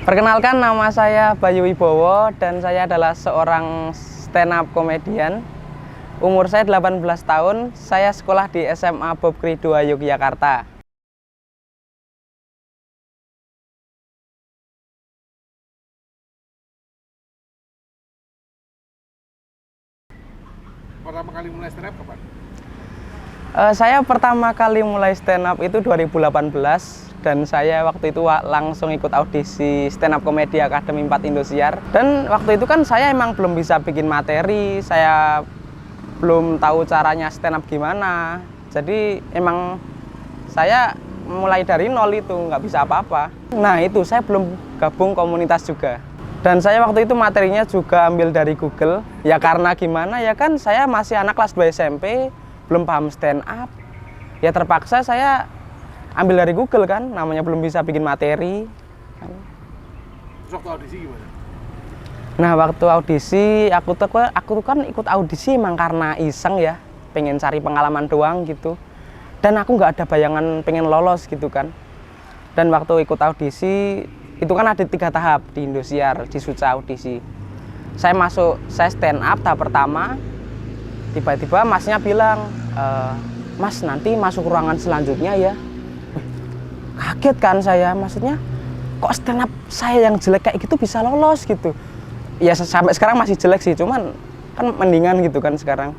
Perkenalkan, nama saya Bayu Wibowo dan saya adalah seorang stand up komedian. Umur saya 18 tahun, saya sekolah di SMA Bob Kri 2 Yogyakarta. Pertama kali mulai stand up kapan? Saya pertama kali mulai stand up itu 2018 dan saya waktu itu langsung ikut audisi stand up komedi Akademi 4 Indosiar. Dan waktu itu kan saya emang belum bisa bikin materi, saya belum tahu caranya stand up gimana. Jadi emang saya mulai dari nol itu, nggak bisa apa-apa. Nah itu saya belum gabung komunitas juga. Dan saya waktu itu materinya juga ambil dari Google. Ya karena gimana ya kan saya masih anak kelas 2 SMP, belum paham stand up. Ya terpaksa saya ambil dari Google kan, namanya belum bisa bikin materi. Terus waktu audisi gimana? Nah waktu audisi, aku tuh kan ikut audisi emang karena iseng ya, pengen cari pengalaman doang gitu. Dan aku nggak ada bayangan pengen lolos gitu kan. Dan waktu ikut audisi, itu kan ada 3 tahap di Indosiar, di Suca audisi. Saya stand up tahap pertama, tiba-tiba masnya bilang, Mas nanti masuk ruangan selanjutnya ya. Kaget kan saya, maksudnya kok stand up saya yang jelek kayak gitu bisa lolos gitu. Ya sampai sekarang masih jelek sih, cuman kan mendingan gitu kan sekarang.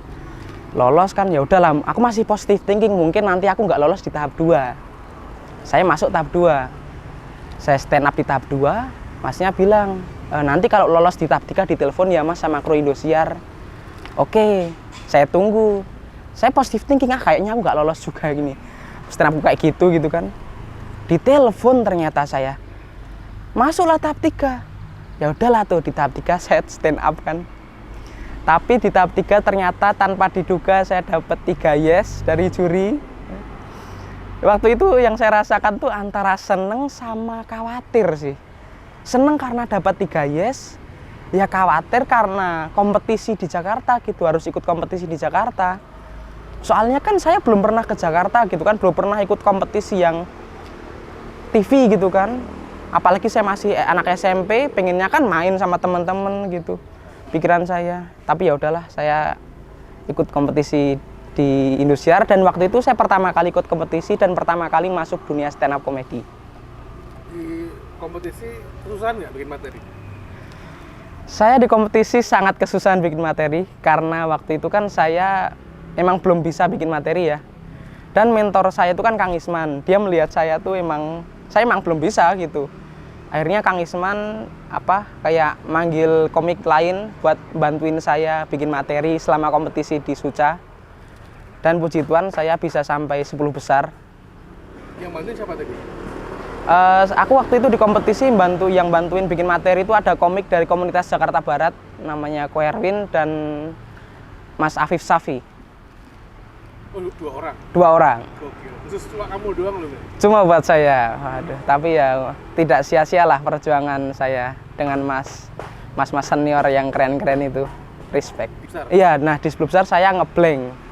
Lolos kan ya udahlah, aku masih positive thinking, mungkin nanti aku nggak lolos di tahap 2. Saya masuk tahap 2. Saya stand up di tahap 2, masnya bilang, nanti kalau lolos di tahap 3 ditelepon ya mas sama kru Indosiar. Oke, saya tunggu. Saya positive thinking, kayaknya aku nggak lolos juga gini. Stand up kayak gitu kan. Ditelepon ternyata saya. Masuklah tahap 3. Ya udahlah tuh di tahap 3 saya stand up kan. Tapi di tahap 3 ternyata tanpa diduga saya dapat 3 yes dari juri. Waktu itu yang saya rasakan tuh antara seneng sama khawatir sih. Seneng karena dapat 3 yes, ya khawatir karena kompetisi di Jakarta gitu, harus ikut kompetisi di Jakarta. Soalnya kan saya belum pernah ke Jakarta gitu kan, belum pernah ikut kompetisi yang TV gitu kan. Apalagi saya masih anak SMP, pengennya kan main sama teman-teman gitu. Pikiran saya. Tapi ya udahlah, saya ikut kompetisi di Indosiar dan waktu itu saya pertama kali ikut kompetisi dan pertama kali masuk dunia stand up komedi. Di kompetisi kesusahan nggak bikin materi? Saya di kompetisi sangat kesusahan bikin materi karena waktu itu kan saya emang belum bisa bikin materi ya. Dan mentor saya itu kan Kang Isman, dia melihat saya tuh saya emang belum bisa gitu. Akhirnya Kang Isman kayak manggil komik lain buat bantuin saya bikin materi selama kompetisi di Suca. Dan puji Tuhan saya bisa sampai 10 besar. Yang bantuin siapa tadi? Aku waktu itu di kompetisi yang bantuin bikin materi itu ada komik dari komunitas Jakarta Barat namanya Ko Erwin dan Mas Afif Safi. Oh, 2 orang? 2 orang. Gokil. Khusus cuma kamu doang loh? Cuma buat saya. Waduh, tapi ya tidak sia-sialah perjuangan saya dengan mas senior yang keren-keren itu. Respect. Iya, nah di 10 besar saya ngeblank.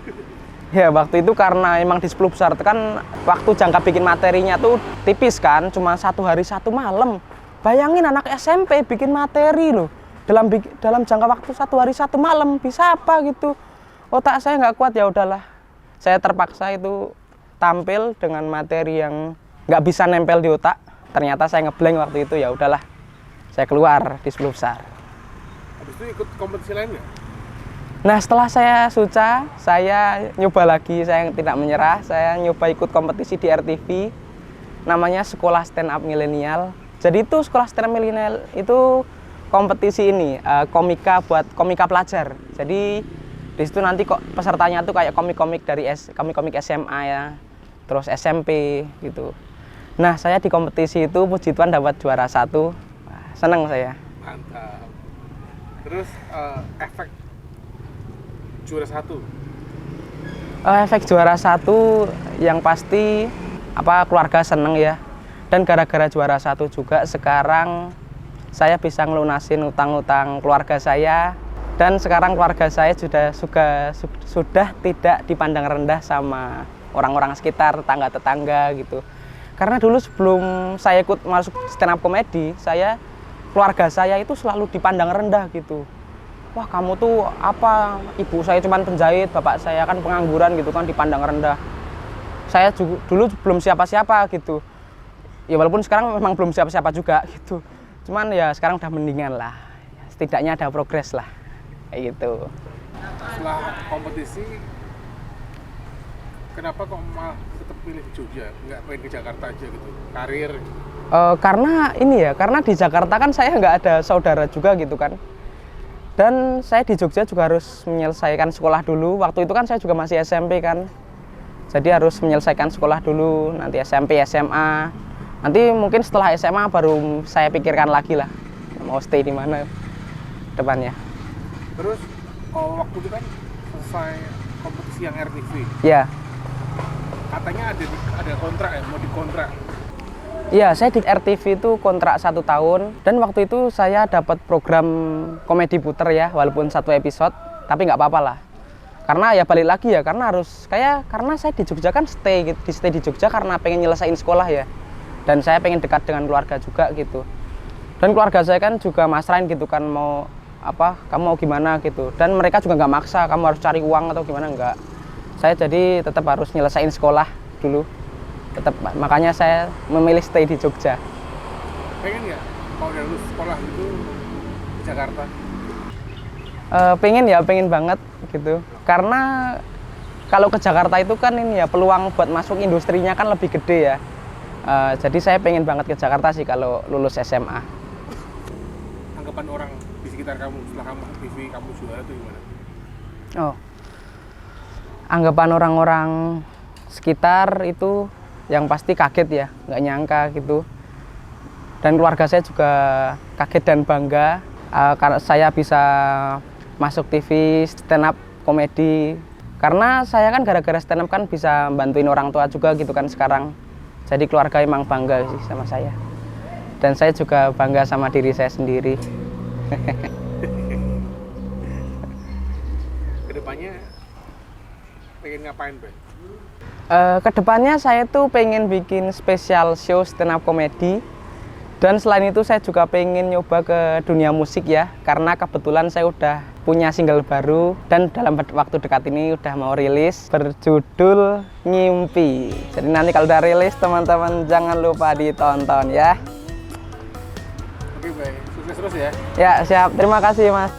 Ya waktu itu karena emang di 10 besar kan waktu jangka bikin materinya tuh tipis kan, cuma 1 hari 1 malam. Bayangin anak SMP bikin materi loh, dalam jangka waktu 1 hari 1 malam, bisa apa gitu. Otak saya nggak kuat, ya udahlah. Saya terpaksa itu tampil dengan materi yang nggak bisa nempel di otak. Ternyata saya ngeblank waktu itu, ya udahlah. Saya keluar di 10 besar. Habis itu ikut kompetisi lain nggak? Nah setelah saya Suca, saya nyoba lagi, saya tidak menyerah, saya nyoba ikut kompetisi di RTV, namanya Sekolah Stand Up Milenial. Jadi itu Sekolah Stand Up Milenial itu kompetisi ini, komika buat komika pelajar. Jadi di situ nanti kok pesertanya tuh kayak komik-komik dari komik-komik SMA ya, terus SMP gitu. Nah saya di kompetisi itu puji Tuhan dapat juara 1, seneng saya. Mantap. Terus efek juara 1? Efek juara 1 yang pasti keluarga seneng ya. Dan gara-gara juara 1 juga sekarang saya bisa ngelunasin utang-utang keluarga saya. Dan sekarang keluarga saya sudah tidak dipandang rendah sama orang-orang sekitar, tetangga-tetangga gitu. Karena dulu sebelum saya ikut masuk stand up comedy, keluarga saya itu selalu dipandang rendah gitu. Wah, kamu tuh apa? Ibu saya cuma penjahit, bapak saya kan pengangguran gitu kan, dipandang rendah. Saya juga, dulu belum siapa-siapa gitu. Ya walaupun sekarang memang belum siapa-siapa juga gitu. Cuman ya sekarang udah mendingan lah. Setidaknya ada progres lah. Kayak gitu. Setelah kompetisi, kenapa kok malah tetap pilih Jogja? Nggak pengen ke Jakarta aja gitu? Karir? Karena ini ya, karena di Jakarta kan saya nggak ada saudara juga gitu kan. Dan saya di Jogja juga harus menyelesaikan sekolah dulu. Waktu itu kan saya juga masih SMP kan. Jadi harus menyelesaikan sekolah dulu, nanti SMP, SMA. Nanti mungkin setelah SMA baru saya pikirkan lagi lah mau stay di mana depannya. Terus waktu itu kan selesai kompetisi yang RTV. Ya. Katanya ada kontrak ya, mau dikontrak. Iya, saya di RTV itu kontrak 1 tahun dan waktu itu saya dapat program komedi puter ya, walaupun 1 episode, tapi nggak apa-apa lah. Karena ya balik lagi ya, karena saya di Jogja kan stay di Jogja karena pengen nyelesain sekolah ya, dan saya pengen dekat dengan keluarga juga gitu. Dan keluarga saya kan juga masrahin gitu kan, mau apa, kamu mau gimana gitu. Dan mereka juga nggak maksa, kamu harus cari uang atau gimana, nggak. Saya jadi tetap harus nyelesain sekolah dulu. Tetap, makanya saya memilih stay di Jogja. Pengen nggak kalau udah lulus sekolah gitu di Jakarta? Pengen banget gitu. Karena kalau ke Jakarta itu kan ini ya peluang buat masuk industrinya kan lebih gede ya. Jadi saya pengen banget ke Jakarta sih kalau lulus SMA. Anggapan orang di sekitar kamu setelah kamu TV kamu juara itu gimana? Oh, anggapan orang-orang sekitar itu yang pasti kaget ya, nggak nyangka gitu. Dan keluarga saya juga kaget dan bangga karena saya bisa masuk TV stand up komedi. Karena saya kan gara-gara stand up kan bisa bantuin orang tua juga gitu kan sekarang. Jadi keluarga emang bangga sih sama saya. Dan saya juga bangga sama diri saya sendiri. Kedepannya pengen ngapain, Bang? Kedepannya saya tuh pengen bikin spesial show stand up comedy. Dan selain itu saya juga pengen nyoba ke dunia musik ya, karena kebetulan saya udah punya single baru dan dalam waktu dekat ini udah mau rilis berjudul Ngimpi. Jadi nanti kalau udah rilis teman-teman jangan lupa ditonton ya. Oke, baik. Sukses terus ya. Ya, siap. Terima kasih, Mas.